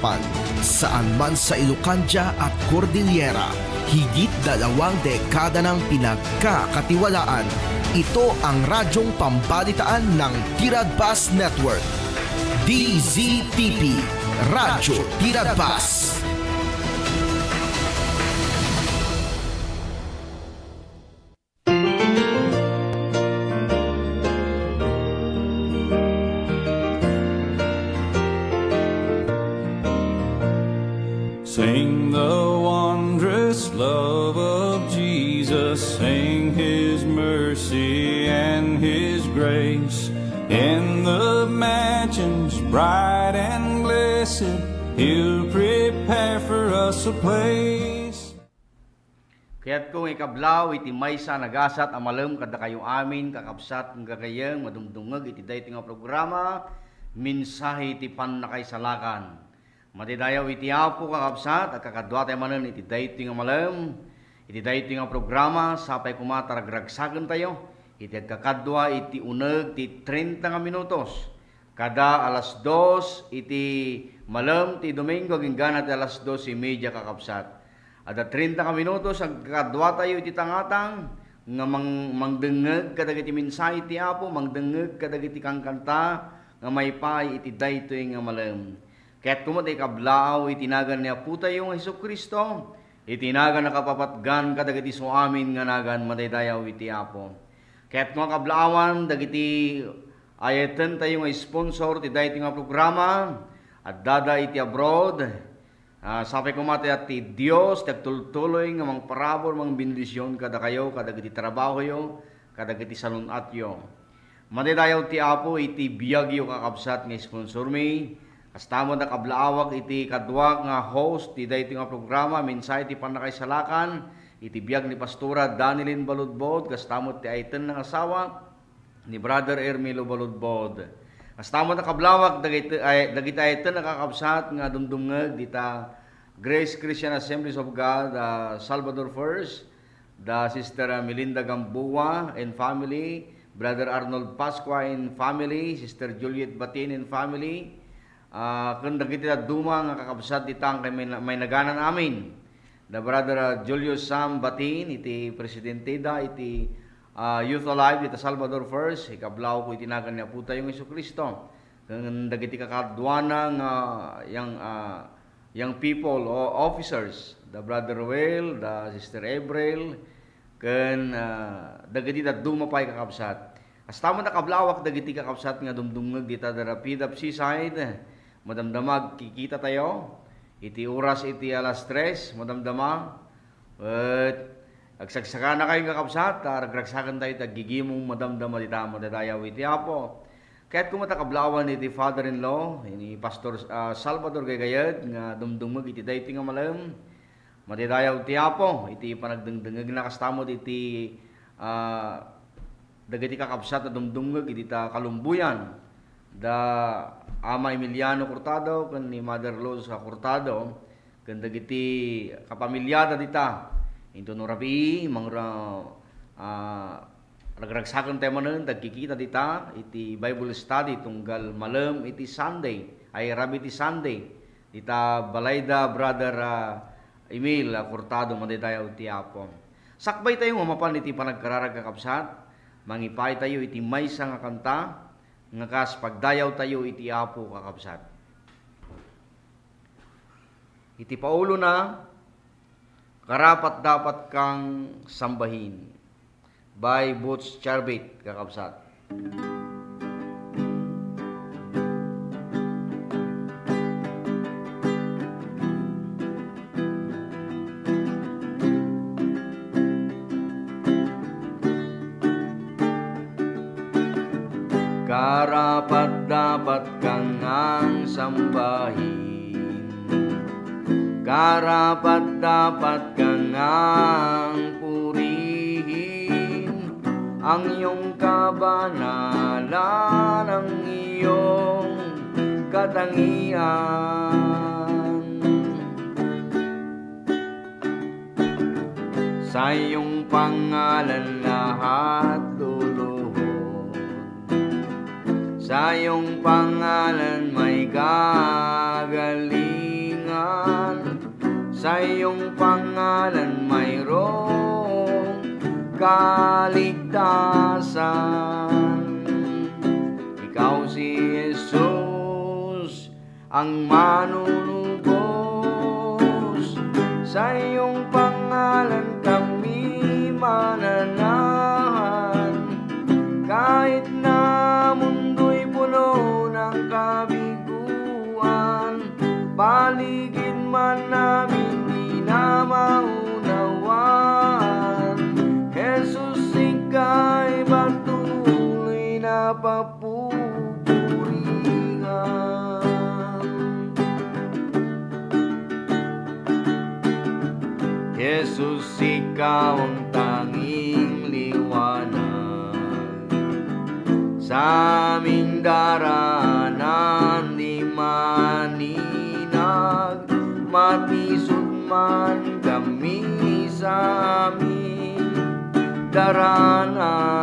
usapan. Saan man sa Ilocania at Cordillera, higit 2 dekada ng pinagkakatiwalaan. Ito ang radyong pambalitaan ng Tiradpas Network. DZTP, Radyo Tiradpas. Sing the wondrous love of Jesus, sing His mercy and His grace. In the mansions bright and blessed, He'll prepare for us a place. Kaya't kung ikablaw, iti maysa nagasat amalam kada kayo amin, kakabsat ng gagayang madumdungag iti dayti nga programa, minsahe iti panakay salakan. Matidayaw iti apo kakabsat at kakadwa tayo manan iti dayti nga malam, iti dayti nga programa, sapay kumataragragsagan tayo, iti kakadwa iti uneg ti 30 nga minutos. Kada alas 2 iti malam ti Domingo ginggana ti alas 2:30 kakabsat. At 30 ka minutos ang kakadwa tayo iti tangatang nga mangdengeg kadagiti mensahe ti apo, mangdengeg kadagiti kangkanta nga maypay iti daytoy nga malam. Kaya't kumat ikablaaw itinagan niya po tayo ng Jesucristo, itinagan na kapapatgan kadagiti so amin nga nagan madaydayaw iti apo. Kaya't mga kablaawan, dagiti ayatan tayo nga sponsor ti dayti nga programa, at dada iti abroad, sapay kumati at ti Diyos, tagtultuloy nga mga parabor, mga bendisyon kada kayo, kadagiti trabaho yo, kadagiti salunat yo. Madaydayaw ti apo iti biyag yo kakabsat nga sponsor mi, kastamo na kablaawag iti kadwa nga host ti dayti nga programa, minsay ti panakay salakan, iti biyag ni Pastora Danilin Baludbod, kastamo ti ayten ng asawa ni Brother Ermilo Baludbod. Kastamo na kablawag dagiti ayten nakakabsat nga dumdumngeg dita Grace Christian Assemblies of God, Salvador First, da Sister Melinda Gamboa and family, Brother Arnold Pasqua and family, Sister Juliet Batin and family. Kung dagiti duma nga kakabsat ditang kay may naganan amin. Da Brother Julius Sam Batin, iti presidente da, iti Youth Alive, iti Salvador First, ikablaw ko itinagan niya po tayong Jesucristo. Kung dagiti kakadwana nga young people o officers, da Brother Will, da Sister Abril, kung dagiti duma pa'y kakabsat. Kastamo na kablawak dagiti kakabsat nga dumdumngeg dita da Rapid of Seaside, madamdamag kikita tayo, iti oras iti alas 3, madamdamag, at agsagsaka na kayong kakabsat, ragragsakan tayo, tagigimong madamdama dita, madadayaw iti apo. Kaya't kumatakablawan iti father-in-law, ini Pastor Salvador Gagayad, nga dumdumag iti dayti nga malam, madadayaw iti apo, iti panagdengdengeg na kastamod iti dagiti kakabsat na dumdumag iti ta kalumbuyan, da Ama Emiliano Cortado ken ni Mother Luz Cortado ken dagiti kapamilyada dita into no rabi mangra ragragsaken tayo manen dagkikita dita iti Bible study tunggal malam iti Sunday ay rabi iti Sunday dita balayda Brother Emil Cortado madaydayaw ti apo. Sakbay tayo mapan iti panagkararag kakabsat, mangipay tayo iti maysa nga kanta nga kas pagdayaw tayo iti apo kakabsat. Iti paulo na karapat dapat kang sambahin by Butch Charbit kakabsat. Karapat dapat kang ang sambahin, karapat dapat kang ang purihin, ang iyong kabanalan, ang iyong katangian. Sa iyong pangalan lahat luluhod, sa iyong pangalan may gagaling. kahilingan, sa iyong pangalan mayroong kaligtasan. Ikaw si Jesus, ang manunubos, sa iyong pangalan kami mananahan. Kahit na mundo'y puno ng kabiguan, paligid man namin di na maunawaan. Jesus, ika'y patuloy na papupurihan. Jesus, ikaw ang tanging liwanag sa aming daraanan, di maninag, matisod man kami sa aming daraanan.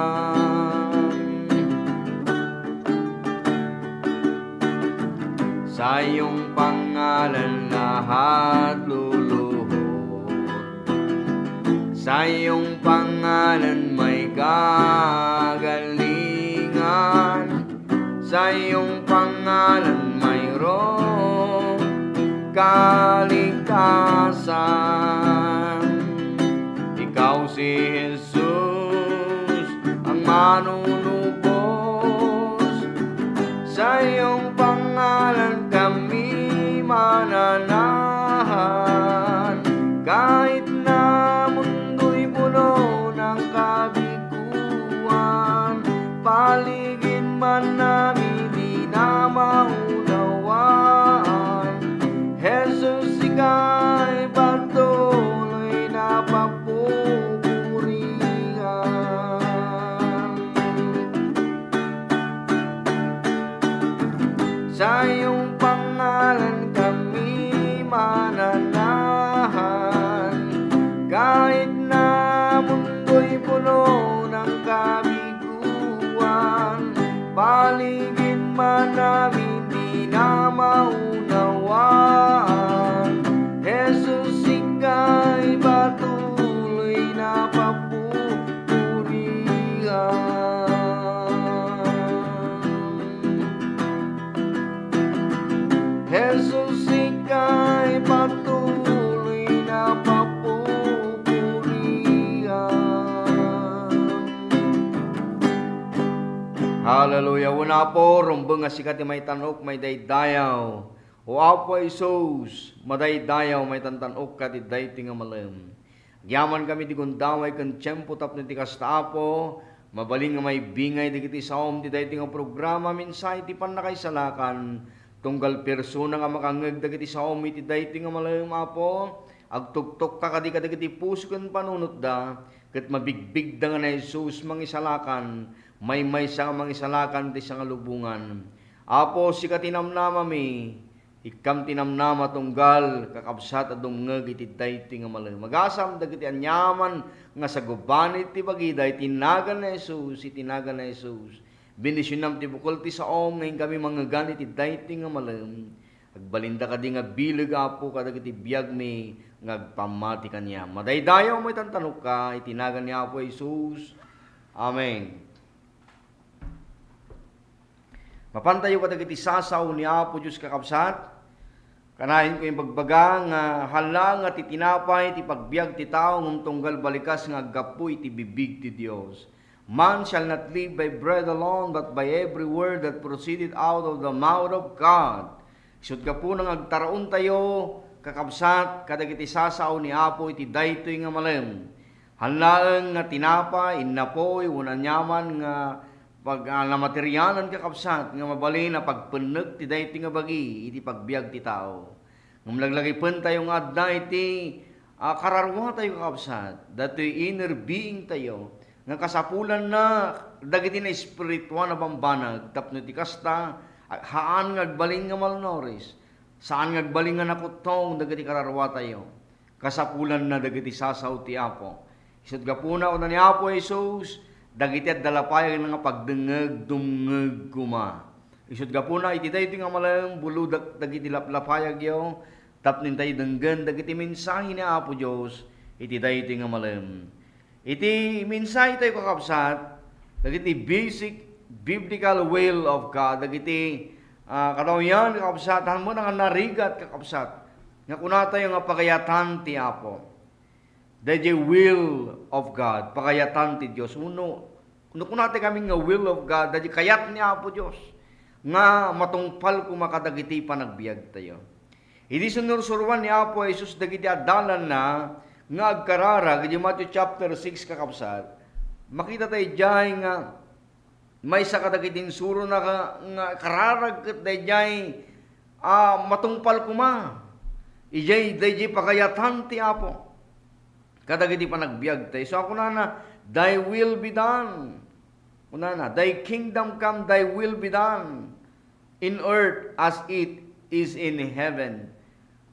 Sa iyong pangalan lahat luluhod, sa iyong pangalan may kagalingan, sa iyong pangalan mayroong kaligtasan. Ikaw si Jesus, ang manunubos, sa iyong pangalan kami mananahan. Kahit na mundo'y puno ng kabiguan, paligid man namin di na maunawaan. Jesus, ika'y patuloy na papupurihan. Sa iyong pangalan kami mananahan. Kahit na mundo'y puno ng kabiguan, paligid man namin di na maunawaan. Jesus, ika'y patuloy na papupurihan. Jesus, ika'y patuloy na papupurihan. Hallelujah. Una po, rumbang nga sikat may tanok, may daydayaw. O Apo Isus, madaydayaw, may tantanok ka, di dayti nga malam. Gyaman kami di gundaway, kan tiyempo tap na di kasta Apo, mabaling nga may bingay, di kiti saom, di dayti nga programa, minsay, di pan nakaisalakan, tunggal persona nga makangag, di kiti saom, iti dayti nga malam, Apo, agtuktok ka kadi puso kan panunot da, kat mabigbig da nga na Jesus, mangisalakan, may sa nga mangisalakan, di sa nga lubungan. Apo, si katinamnama mi, ikam tinamnama tunggal, kakabsat at dungag iti dayti nga malam. Magasam dagiti anyaman nga sa gubanit ti bagiday, tinagan na Jesus, itinagan na Jesus. Binisyonam ti bukol ti saom, ngayon kami mga ganit iti dayti nga malam. Agbalinda ka di nga bilig Apo, kadagiti biyag mi, ngagpamati kanya. Madaydayaw mo itantanok ka, itinagan ni Apo Jesus. Amen. Mapantayo ka dagiti sasaw ni Apo Diyos kakabsat. Kanahin ko yung bagbaga nga halang at itinapay ti pagbiag ti tao ng tunggal balikas nga agapoy ti bibig ti Dios. Man shall not live by bread alone, but by every word that proceeded out of the mouth of God. Isut ka po nang agtaraon tayo, kakabsat, kadagiti sasaw ni Apo iti daytoy nga malam. Halang nga tinapay, innapoy, unanyaman nga pag namateryanan kakabsat, nga mabalin na pagpunag ti dayti nga bagi, iti pagbiag ti tao. Ngam laglagay pen tayo nga adda iti kararwa tayo kakabsat, dato'y inner being tayo, nga kasapulan na dagiti na espiritual na bambanag, tapno ti kasta, haan nga agbaling nga malnoris, saan nga agbaling nga nakutong dagiti kararwa tayo, kasapulan na dagiti sasaw ti Apo. Isut gapuna o na ni Apo Jesus, dagiti at dalapayag nga pagdengeg dumngeg kuma. Isut gapuna iti dayti nga malayong bulu dagiti lapayag yo, Tapnin tayo denggan dagiti mensahe ni Apo Dios iti daytoy nga malam. Iti mensahe tayo kakabsat dagiti basic biblical will of God, dagiti katawian kakabsatan mo nga narigat kakabsat nga kuna tayo nga pagayatan ti Apo. The will of God, pagayatan ti Dios. Uno kuna tayo kami nga will of God, dadi kayat ni Apo Dios nga matungpal kumakadagiti panagbiag tayo. Idi sunursuruan ni Apo Jesus dagiti adalan na nga agkararag di Matthew chapter 6 kakabsat. Makita tayo diay nga may sa kadagiting suro na nga kararag ket dayjay matungpal kuma. Ijay dayjay pagayatan ti Apo. Kadagiti panagbiag tayo. So ako na thy will be done. Kunana, thy kingdom come, thy will be done in earth as it is in heaven.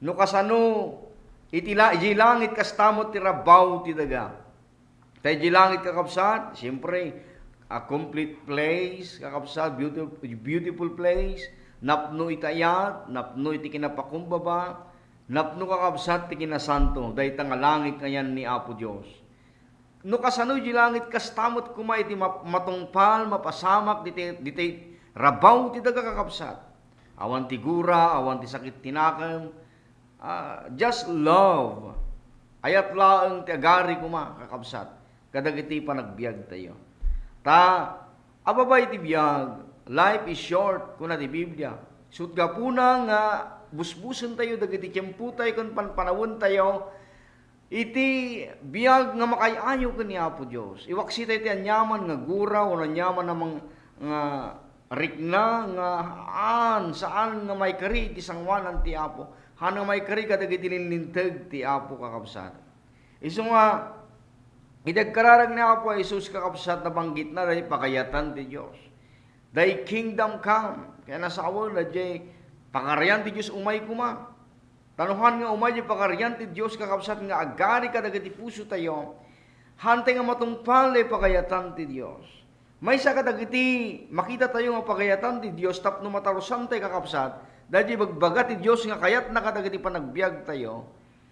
No kasano iti langit kastamot ti rabaw ti daga. Tayo di langit kakabsat, siyempre a complete place, kakabsat, beautiful place, napno itayat, napno iti kinapakumbaba, napno kakabsat ti kinasanto, dahi nga langit ngayan ni Apo Diyos. No kasano di langit kastamot kuma iti matungpal, mapasamak, diti rabaw ti daga kakabsat. Awan ti gura, awan ti sakit tinakam, just love. Ayat laeng ti agari kuma kakabsat. Kadagiti panagbiag tayo. Ababay ti biag, life is short, kuna ti Biblia. Sutga puna nga busbusen tayo, dagiti tiyempo tayo, kung panpanawon tayo, iti biag nga makayayo ka ni Apo Diyos. Iwaksi tayo ti anyaman nga gura, o anyaman namang nga rikna, nga saan nga may kari, ti sangwanan ti Apo. Hanang may kari kadagiti linlintag ti Apo kakabsat. Iso nga, idagkararag ni Apo Jesus kakabsat na banggit na dahil pakayatan ti Diyos. Thy kingdom come. Kaya nasa awal na jay pakarayan ti Diyos umay kuma. Tanuhan nga umay jay pakarayan ti Diyos kakabsat nga agari kadagiti puso tayo. Hantay nga matungpal ay pakayatan ti Diyos. May sa kadagiti makita tayo nga pakayatan ti Diyos tapno matarusan tayo kakabsat dahil bagbaga ti Diyos nga kayat na kadagiti panagbiag tayo.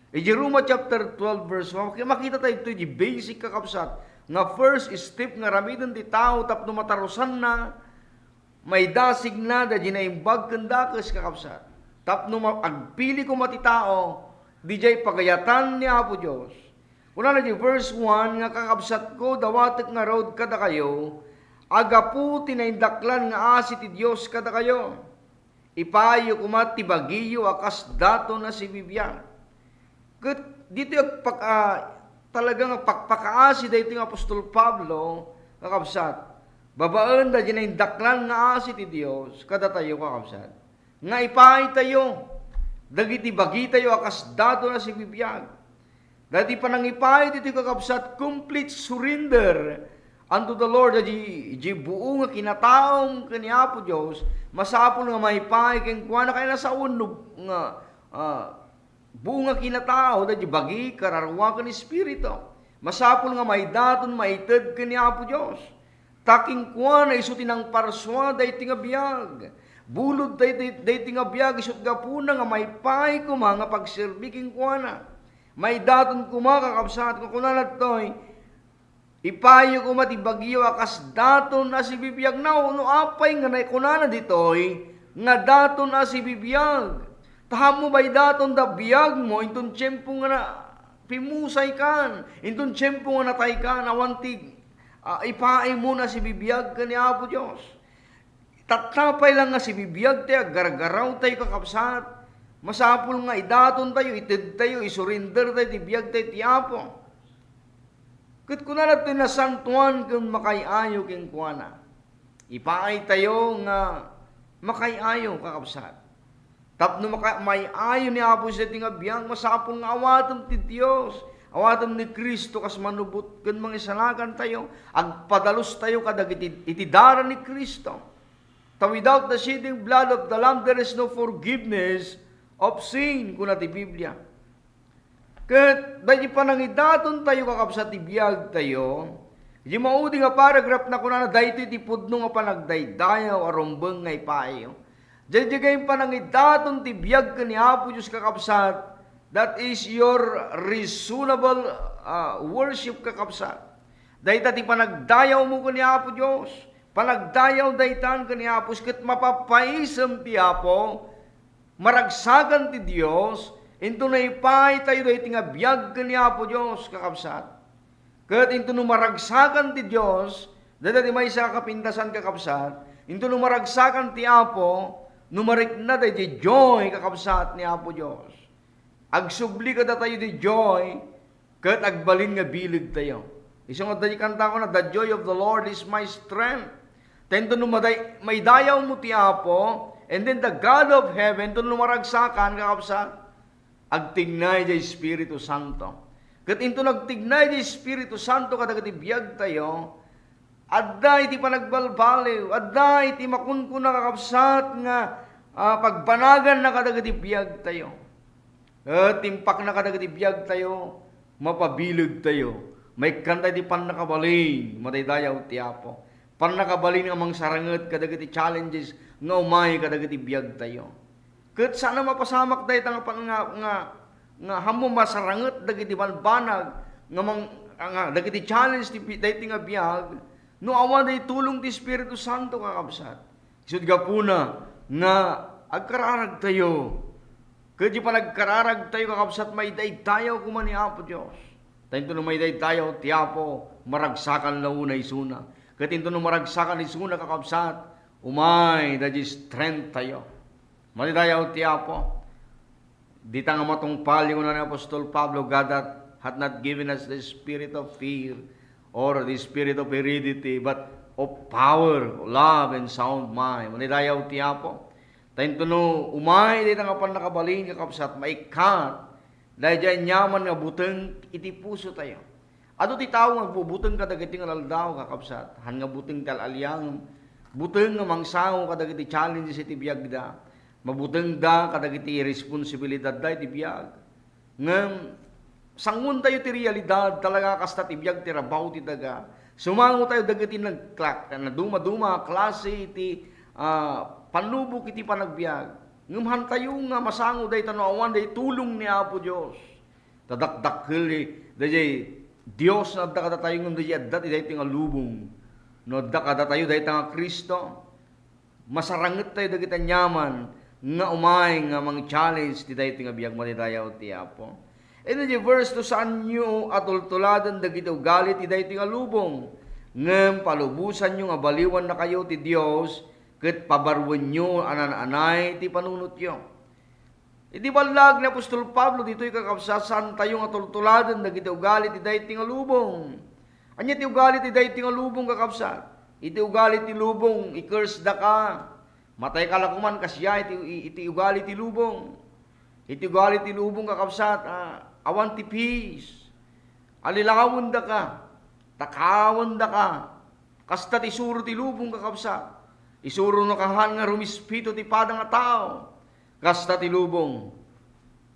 Roma chapter 12 verse 1, makita tayo ito di basic kakabsat nga first step nga ramidon ti tao tapno matarusan na may dasig na dahil naimbag kandakas kakabsat. Tapno agpili ko mati tao di jay pagayatan ni Apo Diyos. Una na di verse 1 nga kakabsat ko dawatek nga road kada kayo agapu tinaindaklan nga asi ti Diyos kada kayo. Ipayo kumati bagiyo akas dato na si bibiyang. Dito yung talagang pagpakaasi dito yung Apostol Pablo, kakabsat. Babaan da dyan yung daklan nga asi ti Diyos, kada tayo kakabsat. Nga ipahay tayo, dagiti bagi tayo akas dato na si bibiyag. Dati pa nang ipahay dito yung kakabsat, complete surrender unto the Lord, di buo nga kinataong kaniapo Diyos, masapol nga maipahay keng kuha na kayo nasa unog nga buo nga kinatao, dahil bagi, kararwa ka ni Espiritu. Masapol nga may daton, maited ka ni Apo Diyos. Taking kuha na isuti ng parswa, dahi tinga biyag. Bulod dahi tinga biyag, isut ga puna nga may pay kuma, nga pagsirbiking kuha na. May daton kuma, kakabsat ko kunanat to'y, ipayo kuma ti bagyo, akas daton na si bibiyag na, no apay nga na kunana dito'y, nga daton na si bibiyag. Taham mo ba'y daton da biyag mo, intun tiyempo nga na pimusay kan, intun tiyempo nga natay kan, awantig, ipaay mo na si bibiyag ka ni Apo Diyos. Tatapay lang nga si bibiyag tayo, gargaraw tayo kakabsat, masapul nga idaton tayo, itid tayo, isurinder tayo, tibiyag tayo ti Apo. Kat kuna natin na santuan kung makayayo keng kuana. Ipaay tayo nga makayayo kakabsat. Tapno may ayon ni Apo sa tinga biyang masapol nga awatam ti Diyos. Awatam ni Kristo kas manubot ken mangisalakan tayo. Agpadalos tayo kadag itidara ni Kristo. Without the shedding blood of the Lamb there is no forgiveness of sin. Kuna ti Biblia. Ket dahil panangidaton tayo kakabsa ti biyag tayo. Di maudi nga paragraph na kuna na dahito iti pudno nga panagdaydayaw arumbeng nga ipayo. Jajagay panangidaton ti biyag ka ni Apo Diyos kakabsat, that is your reasonable worship kakabsat. Dayta ti panagdayaw mo ka ni Apo Diyos, panagdayaw daytan ka ni Apo, ket mapapaisam ti Apo, maragsagan ti Dios, into na ipay tayo dayti nga biyag ka ni Apo Diyos kakabsat. Ket into no maragsagan ti Dios, dayta ti maysa kapintasan kakabsat, into no maragsagan ti Apo, numarik na tayo di joy kakabsat ni Apo Diyos. Agsubli ka tayo di joy, kat agbalin nga bilig tayo. Isang tayo kanta ko na, the joy of the Lord is my strength. Tento no may dayaw mo ti Apo, and then the God of heaven, to numaragsakan kakabsat, agtignay di Espiritu Santo. Kat into nagtignay di Espiritu Santo, kadagati biyag tayo, adda iti panagbalbaliw, adda iti makunkuna kakabsat nga pagbanagan na kadagati biyag tayo. At timpak na kadagati biyag tayo, mapabilig tayo. May kanta iti panakabalin, mataydayaw ti Apo. Panakabalin nga mang saranget kadagati challenges nga umay kadagati biyag tayo. Ket sana mapasamak tayo nga hamo masaranget dagiti banbanag nga dagiti challenge ti dayti nga biyag. No awan day tulong ti Espiritu Santo kakabsat. Isud gapuna nga agkararag tayo. Kadi pa nagkararag tayo kakabsat, may day tayo kuman ni Apo Diyos. Tayo no may day tayo ti Apo maragsakan launay suna. Kadi no maragsakan ni suna kakabsat, umay da strength tayo. Malidayaw ti Apo. Dita nga matungpal yung na ni Apostol Pablo, God hath not given us the spirit of fear, or the spirit of heredity, but of power, love, and sound mind. Manidayaw ti Apo. Tayo no, umay, dito nga pan nakabalin, kakabsat, maikat, dahil dyan nyaman nga buteng, iti puso tayo. Ato ti tao nga bubuteng kadagiti nga laldaw, kakabsat, han nga buteng talalyang, buteng nga mangsaw kadagiti challenges iti biyag da, mabuteng da kadagiti responsibilidad da iti biyag. Ngam, sangun tayo ti realidad, talaga kasta ti biyag ti rabaw ti daga. Sumango tayo dagiti nagklak, na duma-duma, klase iti panlubok iti panagbiag. Ngumhan tayo nga masango day tanawan day tulong ni Apo Diyos. Tadakdakkel day Diyos na adda kada tayo ngum day adda day tinga lubong. No adda kada tayo day tanga Kristo. Masaranget tayo dagiti nyaman nga umay nga mang challenge ti day tinga biag matidayaw ti Apo. And then verse to saan nyo atultuladan dagiti ugali ti day tinga lubong. Ngem palubusan nyo nga baliwan na kayo ti Diyos, ket pabarwen nyo anan-anay ti panunot nyo. Iti balag ni Apostol Pablo dito'y kakabsasan tayo nga tultuladan dagiti ugali ti dayti nga lubong. Anya ti ugali ti dayti nga lubong kakabsat. Iti ugali ti lubong, i-curse da ka. Matay ka lakuman kasya iti ugali ti lubong. Iti ugali ti lubong kakabsat, awan ti peace. Alilawon da ka. Takawan da ka. Kasta ti suro ti lubong kakabsat. Isuro no kahan nga rumispito ti padang nga tao. Kasta ti lubong.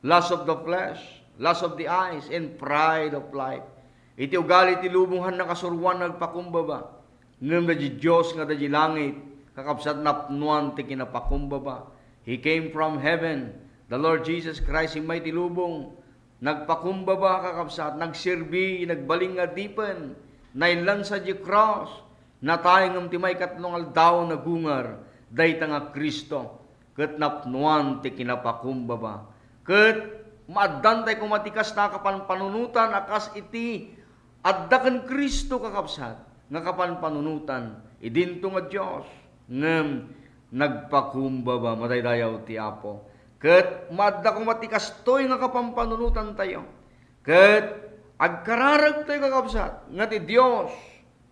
Lust of the flesh, lust of the eyes, and pride of life. Iti ugali ti lubong han nakasurwan nagpakumbaba. Ngem da di Diyos nga da di langit, kakabsat napnuan ti kinapakumbaba. He came from heaven. The Lord Jesus Christ, himay ti lubong. Nagpakumbaba kakabsat, nagsirbi, nagbaling nga dipen, nailan sa di cross, natayang ang timay katlong aldaw na gungar, dayta nga Kristo, ket napnuan ti kinapakumbaba. Ket maadantay kumatikas na kapanpanunutan, akas iti addaken Kristo kakabsat, nga kapanpanunutan, idinto nga Diyos, ngem nagpakumbaba, mataydayaw ti Apo. Ket maadda kumatikas to'y nga kapanpanunutan tayo. Ket agkararag tayo kakabsat, nga ti Diyos,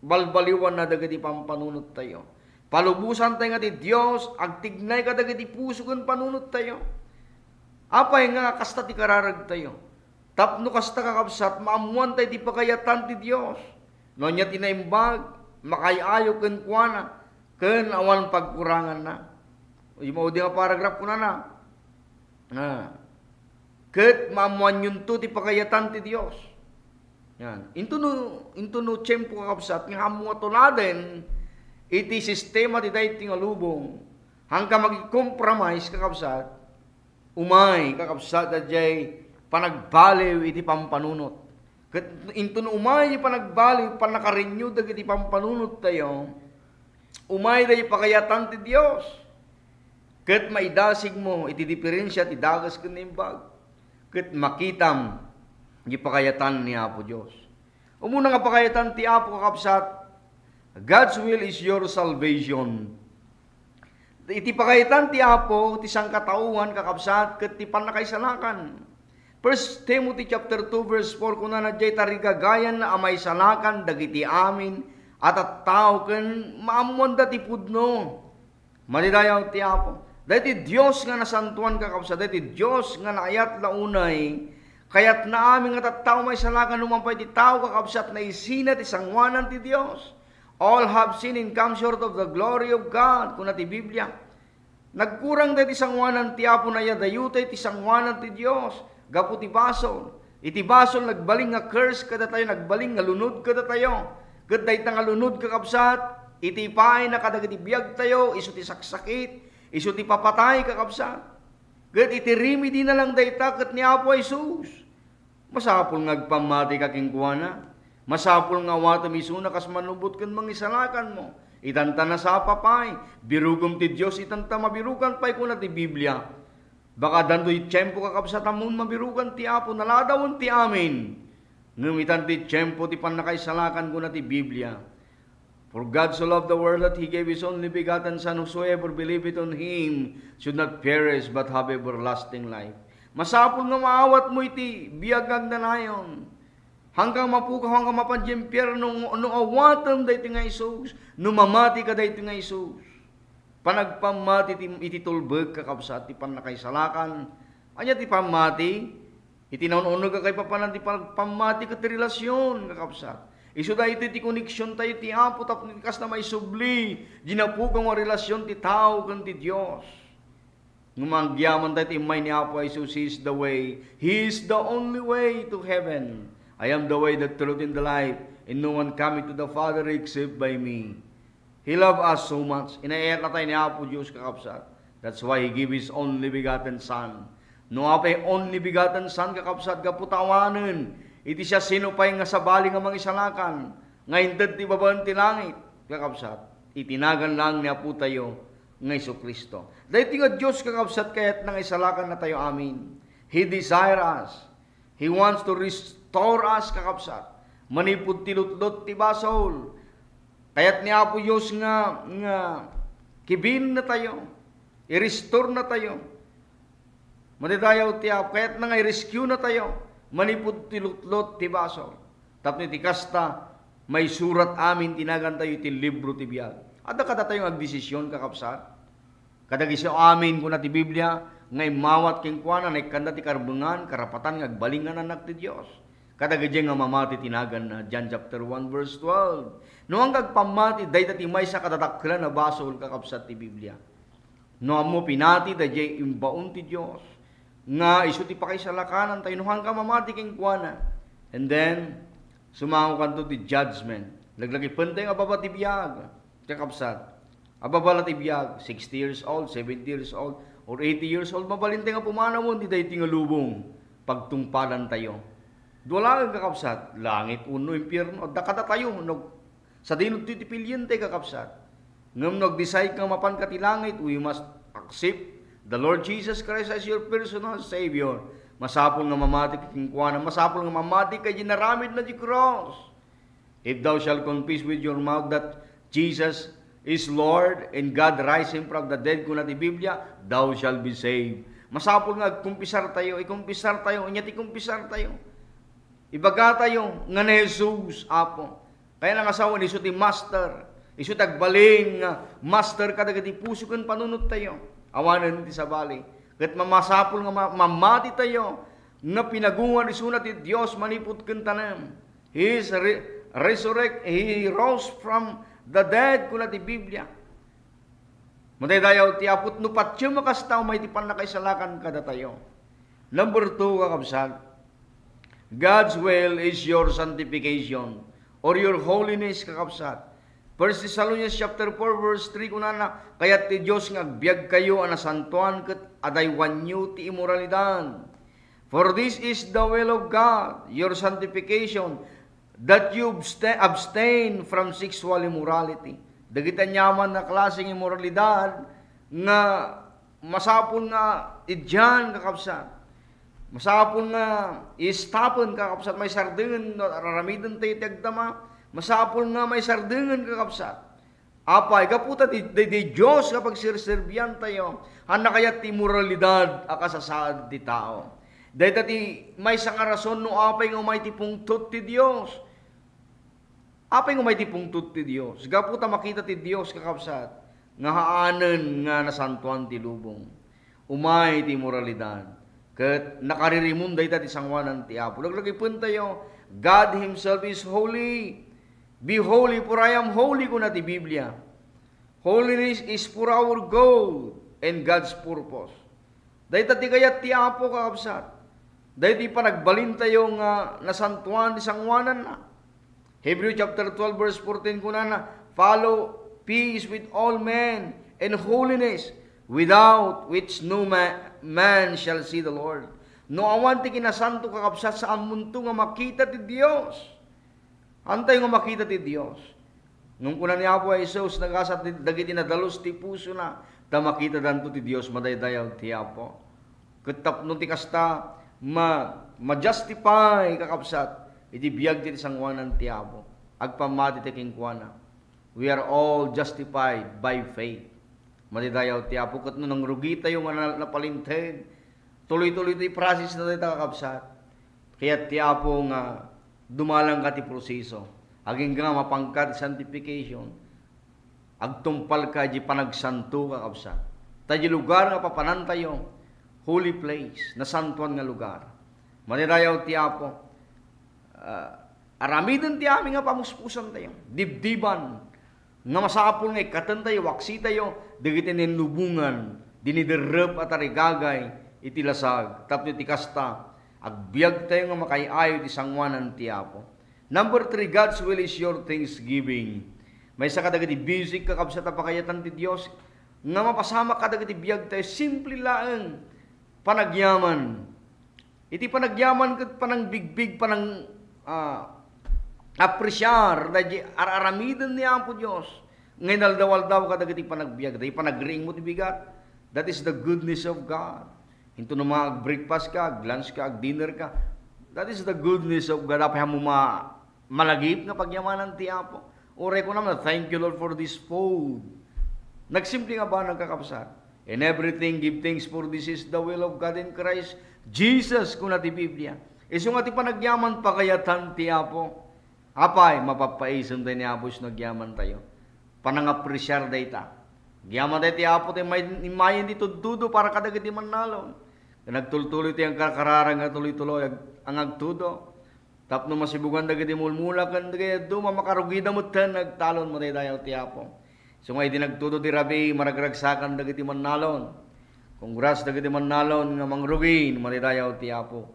balbaliwan na dagiti pampanunot tayo. Palubusan tayo nga ti Diyos, agtignay ka dagiti puso kung panunot tayo. Apay nga kasta ti kararag tayo. Tapno kasta kakabsat, maamuan tayo ti pakayatan ti Diyos. No niya tinaimbag, makayayo ken kuana, ken awan pagkurangan na. Yung nga paragraph ko na. Ket maamuan yun to ti pakayatan ti Diyos. Yan. Into no tiyempo kakabsat, nga hamo nga tuladen, iti sistema ti dayti nga lubong, hanggang mag-compromise kakabsat, umay kakabsat at jay panagbaliw iti pampanunot. Kat intun umay panagbaliw panakarenew dagiti pampanunot tayo, umay day pakayatan ti Dios. Kat maidasig mo iti diferensya ti dagas ken imbag. Kat makitam di pakayatan ni Apo Dios. Umuna nga pakayatan ti Apo kakabsat, God's will is your salvation. Iti pakayatan ti Apo ti sangkatauhan kakabsat ket ti panakaisalakan. 1 Timothy chapter 2 verse 4 kuna na jay tarigagayan na amay salakan dagiti amin at tao ken maamuan dati pudno. Malidayaw ti Apo. Dati Dios nga nasantuan kakabsat, dati Dios nga naayat launay, kayat na amin nga tattao may salakan lumampay ti tao kakabsat na isina ti sangwanan ti Dios. All have sinned and come short of the glory of God. Kuna ti Biblia. Nagkurang dati sangwanan ti Apo na yadayutay ti sangwanan ti Dios. Gapu ti basol. Iti basol nagbaling nga curse kada tayo, nagbaling nga lunod kada tayo. Gaday nga lunod kakabsat, iti paay na kadagiti biyag tayo, iso ti saksakit, iso ti papatay kakabsat. Gad iti remedy na lang dayta ket ni Apo Jesus. Masapol ngagpamati kakingkuana. Masapol nga watam isuna kas manubot ken mangisalakan mo. Itanta na sa papay. Birugom ti Dios itanta mabirukan pay kuna ti Biblia. Baka dandoy tiyempo kakabsat amon mabirukan ti Apo naladawon ti amin. Ngem itan ti tiyempo ti panakaisalakan kuna ti Biblia. For God so loved the world that He gave His only begotten Son, whosoever believeth on Him should not perish but have everlasting life. Masapol nga maawat mo iti biyagag na nayon. Hanggang mapukaw, hanggang mapadjempier no awatam dahi nga Isus, no mamati ka dahi nga Isus. Panagpamati iti tulbeg kakabsat, ti panakaisalakan. Anya ti pamati, iti naununog ka kay papanan ti pamati ka ti relasyon kakabsat. Isu da iti ti koneksyon tayo ti Apo tapos kas na may subli, ginapukang wa relasyon ti tao kan ti Dios. Ngumangyaman tayo ti imay ni Apo Jesus, He is the way, He is the only way to heaven. I am the way, the truth, and the life, and no one coming to the Father except by me. He loved us so much. Inayat na tayo ni Apo Diyos kakabsat. That's why He gave His only begotten Son. No apay only begotten Son kakabsat kaputawanan. Iti siya sinupay nga sabali nga mangisalakan. Ngayon ti babaan ti langit kakabsat. Itinagan lang ni Apo tayo nga Isu Kristo. Dahil nga Diyos kakabsat kayat nang isalakan na tayo amin. He desire us. He wants to restore us kakabsat. Manipod tilutlot ti basol. Kayat ni Apo Diyos nga kibin na tayo. I-restore na tayo. Madidayaw ti Apo. Kayat na nga i-rescue na tayo. Manipod tilutlot ti basol. Tapos ti kasta may surat amin tinagan tayo ti libro ti biyag. Ada kada tayong agdesisyon kakabsat. Kadagisyo amin kuna ti Biblia ngay mawat king kuana nay kanda ti karbengan karapatan ngagbalingan anak ti Dios. Kadagidya nga mamati tinagan na John chapter 1 verse 12. No ang gagpamati dayta ti maysa katataklan na basol kakabsat ti Biblia. No amo pinati dayjay imbaon ti Dios nga isu ti pakaisalakanan tayo no hanggang mamati king kuana. And then sumango kanto ti judgment. Laglagi penteng ababa ti biyag kakabsat. Ababa ti biyag 60 years old, 70 years old, or 80 years old, mabalinte nga pumanawon, di dahi nga lubong, pagtungpalan tayo. Dwala ang kakabsat, langit, uno, impyerno, dakada tayo, sa dinod ti pilyente kakabsat. Ngam nag-decide kang mapan ka ti langit, we must accept the Lord Jesus Christ as your personal Savior. Masapol nga mamati kikingkuana, masapol nga mamati kay ginaramid na di cross. If thou shalt confess with your mouth that Jesus is Lord and God raised Him from the dead, kuna ti Biblia, thou shall be saved. Masapol nga kumpisar tayo, ikumpisar tayo, inyat ikumpisar tayo. Ibaga tayo nga ni Jesus, Apo. Kaya nang asawa ni iso ti master, iso tagbaling master kadagiti puso kan panunot tayo. Awanan ti sabali. Ket mamasapol nga mamati tayo, nga pinagungan iso na ti Dios manipud ken tanem. He is resurrect, He rose from the dead kuna ti Biblia. Madaydayaw ti apot no patyo makastaw may ti panakaisalakan kada tayo. Number 2 kakabsat. God's will is your sanctification or your holiness kakabsat. 1 Thessalonians chapter 4 verse 3 kunana, kayat ti Dios nga agbiag kayo ana santuan ket adaywan nyo ti immoralidad. For this is the will of God, your sanctification, that you abstain from sexual immorality. Dagita nyaman na klaseng immoralidad nga masapon nga idyan kakabsat. Masapon nga istapon kakabsat, may sardengan raramiden tayo tagdama. Masapon nga may sardengan kakabsat. Apay kaputa di Dios kapag sirserbiyan tayo. Hana kaya ti moralidad akasasaad ti tao. Dahil tati may sanga rason no apay nga may ti pungtot ti Dios. Apay nga may ti pungtot ti Dios. Kaputa makita ti Dios kakabsat. Nga haanen nga nasantuan ti lubong. Umay ti moralidad. Ket nakaririmum dahil tati sangwanan ti Apo. Laglagay pun tayo, God Himself is holy. Be holy, for I am holy, kuna ti Biblia. Holiness is for our goal and God's purpose. Dahil tati kayat ti Apo kakabsat. Dahil ti panagbalin tayo nga nasantuan di sangwanan na. Hebrew chapter 12 verse 14 kuna na, follow peace with all men and holiness, without which no man shall see the Lord. No awan ti kinasanto kakabsat sa amunto nga makita ti Dios. Antay nga makita ti Dios. Nung kuna ni Apo Jesus nagasat dagiti nadalos ti puso na, ta makita danto ti Dios madaydayaw ti Apo. Ketapno ti kasta ma-justify kakabsat iti biag ti sangwanan ti Apo. Agpamati ti kingkuana. We are all justified by faith. Madaydayaw ti Apo ket nung rugi tayo nga napalinteg. Tuloy-tuloy ti process na tayo kakabsat. Kaya ti Apo nga dumalang ka ti proseso. Aging nga mapangkat sanctification. Agtumpal ka di panagsanto kakabsat. Tayo lugar nga papanan tayo. Holy place. Nasantuan nga lugar. Manirayaw ti Apo. Aramidin ti amin nga pamuspusan tayo. Dibdiban. Nga masapol nga ikatan tayo. Waksi tayo. Digiti ninlubungan. Diniderep at arigagay. Itilasag. Tapno ti kasta. Agbiag tayo nga makayayo ti sangwanan ti Apo. Number 3, God's will is your thanksgiving. May sa kadagiti music kakabsat ang pakayatan ti Dios. Nga mapasama kadagiti biag tayo. Simple laeng panagyaman. Iti panagyaman ket panang bigbig panang apresyar dahil araramiden ni Apo Dios. Ngayon aldawal daw kadagiti panagbiag. Dahil panagring mo ti bigat. That is the goodness of God. Hinto na mga ag-breakfast ka, ag-lunch ka, ag-dinner ka. That is the goodness of God. Apay mo malagip nga pagyamanan ti Apo. Ore ko naman, thank you Lord for this food. Nagsimple nga ba nagkakapsat? In everything, give thanks for this is the will of God in Christ Jesus, kuna ti Biblia. Iso nga ti panagyaman pakayatan ti Apo. Apay, mapapaison tayo ni Apo is nagyaman tayo. Panangapresyar day ta. Gyaman tayo ti Apo tayo mayin dito dudo para kadagiti manalon. Nagtultuloy tayo ang kakararang nga tuloy-tuloy ang agtudo. Tapno masibugan dagiti mulmula kan dagiti duma makarugida mo tan nagtalon mo tayo dayaw ti Apo. So nga iti nagtudo ti Rabi maragragsakan dagiti manalon. Congrats dagiti manalon nga mangrugin mo tayo dayaw ti Apo.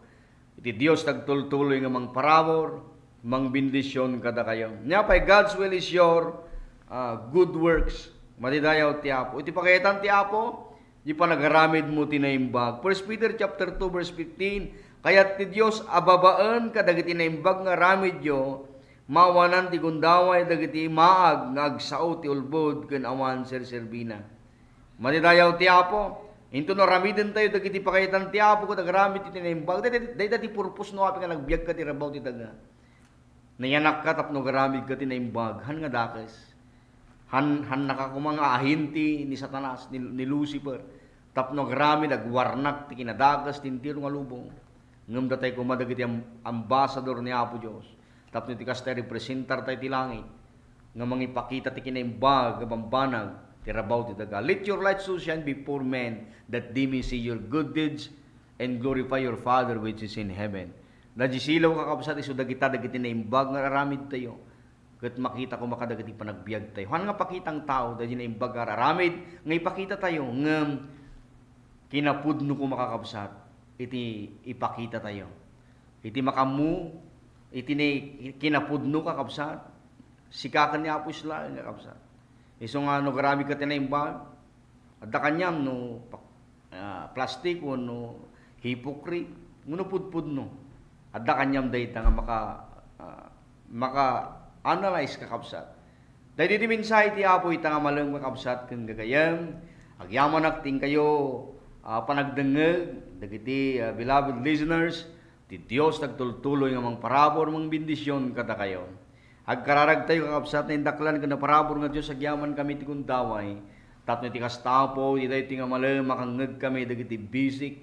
Iti Dios nagtultuloy nga mangparabor, mangbindisyon kada kayo. Nya pay God's will is your good works. Matidayaw ti Apo. Iti pakayatan ti Apo, di pa nagaramid mo tinaimbag. 1 Peter chapter 2 verse 15, kayat ti Dios ababaan kadagiti naimbag nga ramid yo, mawanan ti gundaway dagiti maag nga agsao ti ulbod ken awan serserbina. Matidayaw ti Apo, into no ramiden tayo dagiti pakayatan ti Apo ket agaramid ti tinaimbag. Dayta ti purpose no api nga nagbiag ka ti rabaw ti daga. Nayanak ka tapno garamid ka tinaimbag, han nga dakes. Han nakakumang ahinti ni Satanas, ni Lucifer. Tapno grami nagwarnak ti kinadagas tintiro nga lubong. Ngem datay kumadagiti ambassador ni Apo Dios. Tapno ti kasta representar tay ti langit. Nga mangipakita ti kinaimbag bambanag ti rabaw ti daga. Let your light so shine before men that they may see your good deeds and glorify your Father which is in heaven. Nadisilaw kakabsat iso dagiti naimbag nga aramid tayo. Ket makita ko makadagiti panagbiag tayo. Han nga pakitang tao dahil na imbag aramid nga ipakita tayo ngem kinapudno ko makakabsat iti ipakita tayo. Iti makamu iti kinapudno kakabsat sikakan ni Apo sila nga kapsat. Iso nga no grabe ka tinaimbag. Adda kanyam no plastic o no hypocrite, nguno pudpud no. Adda kanyam dayta nga maka analyze ka kapsat. Dahil di mensahe ti Apo ita nga malang makapsat ken gagayam, agyaman akting kayo panagdengeg dagiti beloved listeners, ti Dios nagtultuloy nga mang parabor mang bendisyon kada kayo. Agkararag tayo kakapsat na indaklan ken parabor nga Dios agyaman kami ti kundaway. Tapno ti kastapo, iti ti nga malang makangeg kami dagiti basic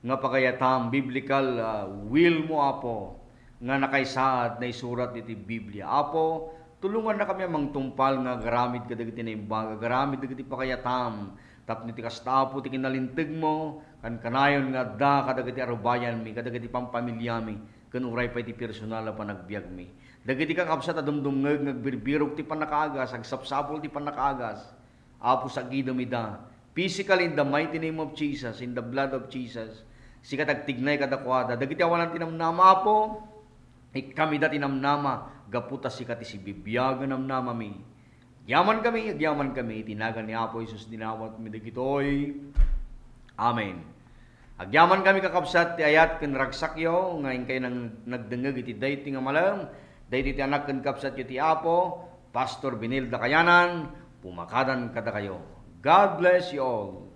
nga pagayatam biblical will mo Apo nga nakaisaad na isurat iti Biblia. Apo, tulungan na kami amang tumpal nga garamid kadagiti na imbaga, garamid dagiti pakayatam. Tapno ti kastapo ti kinalinteg mo, kan kanayon nga da kadagiti arubayan mi, kadagiti pampamilya mi, ken uray pa iti personal na panagbiag mi. Dagiti kakabsat adumdumngeg ngagbirbirog ti panakaagas, agsapsapol ti panakaagas. Apo sagido mi da. Physical in the mighty name of Jesus, in the blood of Jesus. Sikat agtignay kadakwada. Dagiti awanan tinamnama Apo, kami dati namnama, gaputa sikat si bibiyagan namnama mi. Agyaman kami, tinagan ni Apo Isus dinawat mi dagitoy. Amen. Agyaman kami kakabsat ti ayat ken ragsakyo, ngayon kayo nagdengeg iti dayti nga malam, dayti ti anak ken kapsat yo ti Apo, Pastor Benilda Kayanan, pumakadan kada kayo. God bless you all.